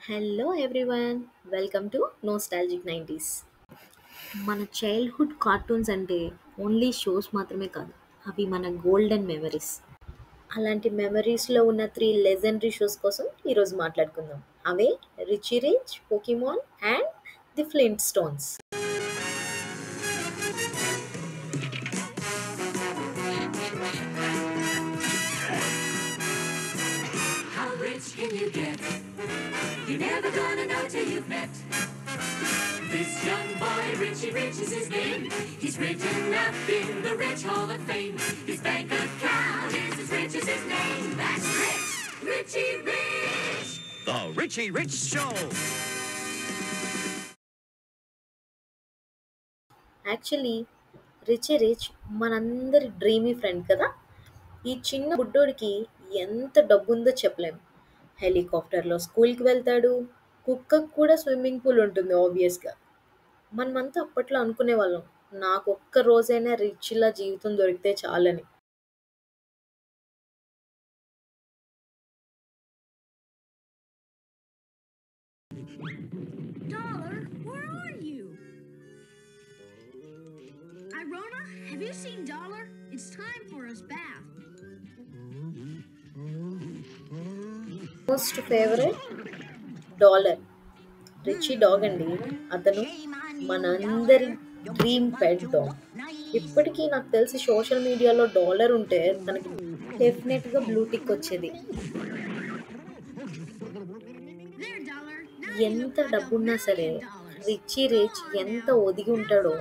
Hello everyone, welcome to nostalgic 90s. మన childhood cartoons అంటే only shows మాత్రమే కాదు, అవి మన గోల్డెన్ మెమరీస్. అలాంటి మెమరీస్లో ఉన్న త్రీ లెజెండరీ షోస్ కోసం ఈరోజు మాట్లాడుకుందాం. అవే Richie Rich, Pokemon and the Flintstones. How rich can you get? You're never gonna know till you've met this young boy. Richie Rich is his name. He's written up in the Rich Hall of Fame. His bank account is as rich as his name. That's rich, Richie Rich. The Richie Rich Show. Actually Richie rich మనందరి dreamy friend కదా. ఈ చిన్న బుడ్డోడికి ఎంత డబ్బు ఉందో చెప్పలేం. హెలికాప్టర్లో స్కూల్కి వెళ్తాడు, కుక్కకు కూడా స్విమ్మింగ్ పూల్ ఉంటుంది ఆబ్వియస్గా. మనమంతా అప్పట్లో అనుకునేవాళ్ళం, నాకు ఒక్క రోజైనా రిచ్లా జీవితం దొరికితే చాలని. Dollar, where are you? Irona, have you seen Dollar? It's time for his bath. Most favourite dollar, Richie dog అండి. అతను మనందరి డ్రీమ్ పెట్ డాగ్. ఇప్పటికీ నాకు తెలిసి సోషల్ మీడియాలో డాలర్ ఉంటే తనకి డెఫినెట్గా బ్లూ టిక్ వచ్చేది. There, Dollar. Now ఎంత డబ్బున్నా సరే రిచీ రిచ్ ఎంత ఒదిగి ఉంటాడో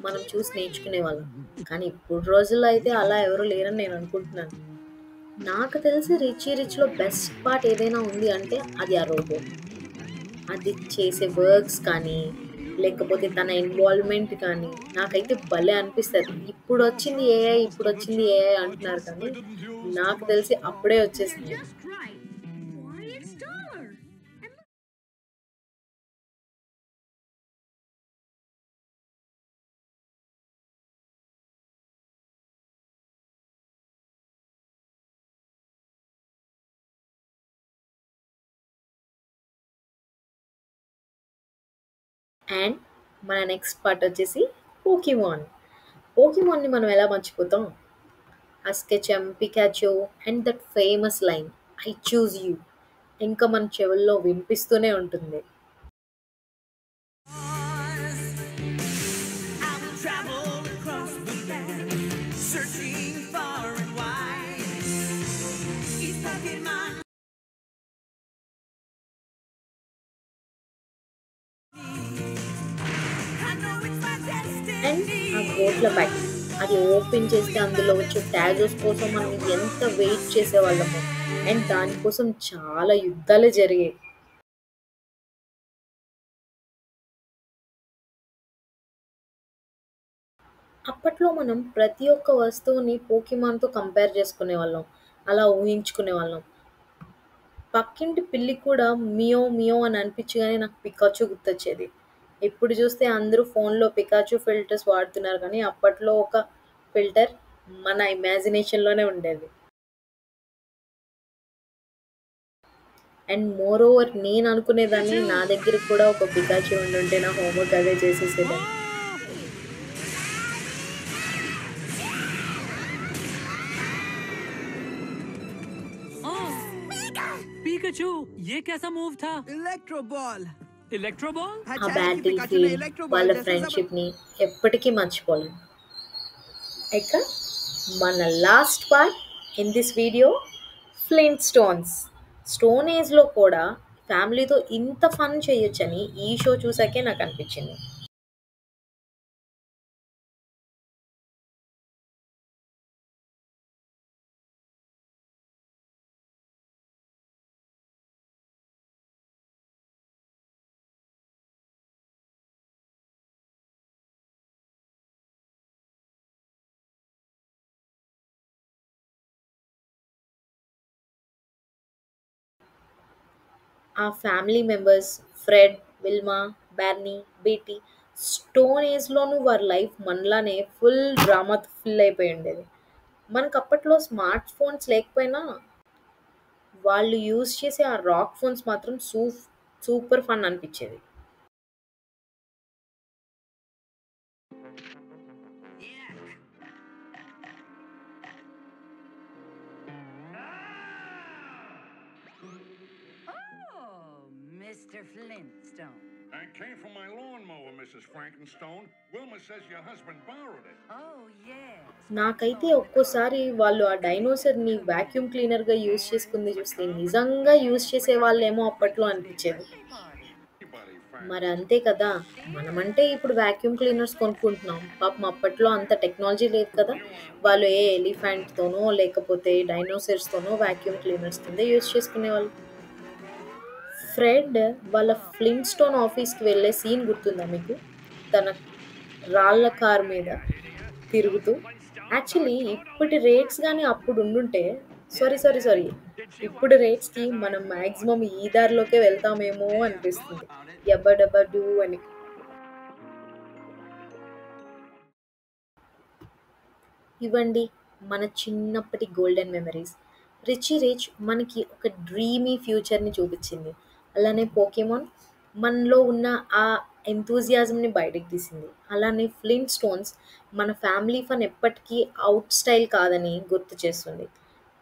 మనం చూసి నేర్చుకునే వాళ్ళం. కానీ ఇప్పుడు రోజుల్లో అయితే అలా ఎవరు లేరని నేను అనుకుంటున్నాను. నాకు తెలిసి రిచీ రిచ్లో బెస్ట్ పార్ట్ ఏదైనా ఉంది అంటే అది ఆ రోబో. అది చేసే వర్క్స్ కానీ లేకపోతే తన ఇన్వాల్వ్మెంట్ కానీ నాకైతే భలే అనిపిస్తుంది. ఇప్పుడు వచ్చింది ఏఐ అంటున్నారు, కానీ నాకు తెలిసి అప్పుడే వచ్చేసింది. just right. Why, it's Dollar. And look, and మన నెక్స్ట్ పార్ట్ వచ్చేసి పోకీమాన్. పోకీమాన్ని మనం ఎలా మర్చిపోతాం? Ash Ketchum, Pikachu and that famous line, I choose you, ఇంకా మన చెవుల్లో వినిపిస్తూనే ఉంటుంది. I will travel across the land, searching far and wide. He's stuck in my I know it's my and destiny. ఆ గోట్ల ప్యాకెట్, అది ఓపెన్ చేస్తే అందులో వచ్చే ట్యాగోస్ కోసం మనం ఎంత వెయిట్ చేసేవాళ్ళము. అండ్ దానికోసం చాలా యుద్ధాలు జరిగాయి. అప్పట్లో మనం ప్రతి ఒక్క వస్తువుని పోకీమాన్తో కంపేర్ చేసుకునే వాళ్ళం, అలా ఊహించుకునే వాళ్ళం. పక్కింటి పిల్లి కూడా మియో మియో అని అనిపించగానే నాకు పికాచు గుర్తొచ్చేది. ఇప్పుడు చూస్తే అందరూ ఫోన్లో పికాచు ఫిల్టర్స్ వాడుతున్నారు, కానీ అప్పట్లో ఒక ఫిల్టర్ మన ఇమాజినేషన్లోనే ఉండేది. అండ్ మోర్ ఓవర్ నేను అనుకునేదాన్ని, నా దగ్గర కూడా ఒక పికాచు ఉండుంటే నా హోంవర్క్ అదే చేసేసేదాన్ని. पिकाचू ये कैसा मूव था? Electro Ball. Electro ball? ఆ Challenge battle Pikachu na field, Electro Ball వాళ్ళ చేస్తే ఫ్రెండ్షిప్ని ఎప్పటికీ మర్చిపోలేం. ఇక మన last part in this video, flint stones. Stone ఏజ్లో కూడా ఫ్యామిలీతో ఇంత ఫన్ చేయొచ్చని ఈ షో చూసాకే నాకు అనిపించింది. ఆ ఫ్యామిలీ మెంబర్స్ ఫ్రెడ్, విల్మా, బార్నీ, బేటీ, స్టోన్ ఏజ్లోనూ వారి లైఫ్ మనలానే ఫుల్ డ్రామాతో ఫిల్ అయిపోయి ఉండేది. మనకు అప్పట్లో స్మార్ట్ ఫోన్స్ లేకపోయినా వాళ్ళు యూజ్ చేసే ఆ రాక్ ఫోన్స్ మాత్రం సూపర్ ఫన్ అనిపించేది. Oh, Mr. Flintstone. I came from my lawnmower, Mrs. Frankenstone. Wilma says your husband borrowed it. Oh, yes. నాకైతే ఒక్కోసారి వాళ్ళు ఆ డైనోసార్‌ని వాక్యూమ్ క్లీనర్‌గా యూజ్ చేసుకుంది చూస్తే నిజంగా యూజ్ చేసేవాళ్ళేమో అప్పట్లో అనిపించేది. Anybody, మరి అంతే కదా! మనమంటే ఇప్పుడు వాక్యూమ్ క్లీనర్స్ కొనుక్కుంటున్నాం. పాపం అప్పట్లో అంత టెక్నాలజీ లేదు కదా! వాళ్ళు ఏ ఎలిఫెంట్‌తోనో లేకపోతే డైనోసార్స్‌తోనో వాక్యూమ్ క్లీనర్స్ కింద యూజ్ చేసుకునేవాళ్ళు. ఫ్రెడ్ వాళ్ళ ఫ్లింట్‌స్టోన్ ఆఫీస్‌కి వెళ్ళే సీన్ గుర్తుందా మీకు? తన రాళ్ళ కారు మీద తిరుగుతూ. యాక్చువల్లీ ఇప్పటి రేట్స్ గాని అప్పుడు ఉండుంటే సారీ. ఇప్పుడు రేట్స్‌కి మనం మాక్సిమం ఈ దారిలోకే వెళ్తామేమో అనిపిస్తుంది. యబ్బా డబ్బా డూ అని. ఇవండి మన చిన్నప్పటి గోల్డెన్ మెమరీస్. 'రిచీ రిచ్' మనకి ఒక డ్రీమీ ఫ్యూచర్‌ని చూపించింది. అలానే 'పోకీమాన్' మనలో ఉన్న ఆ ఎంతూసియాజంని బయటకి తీసింది. అలానే 'ఫ్లింట్ స్టోన్స్' మన ఫ్యామిలీ ఫన్ ఎప్పటికీ ఔట్ స్టైల్ కాదని గుర్తు చేస్తుంది.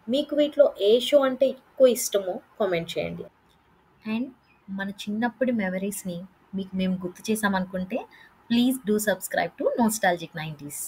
మీకు వీటిలో ఏ షో అంటే ఎక్కువ ఇష్టమో కామెంట్ చేయండి. అండ్ మన చిన్నప్పటి మెమరీస్‌ని మీకు మేము గుర్తు చేశామనుకుంటే please do subscribe to nostalgic 90స్.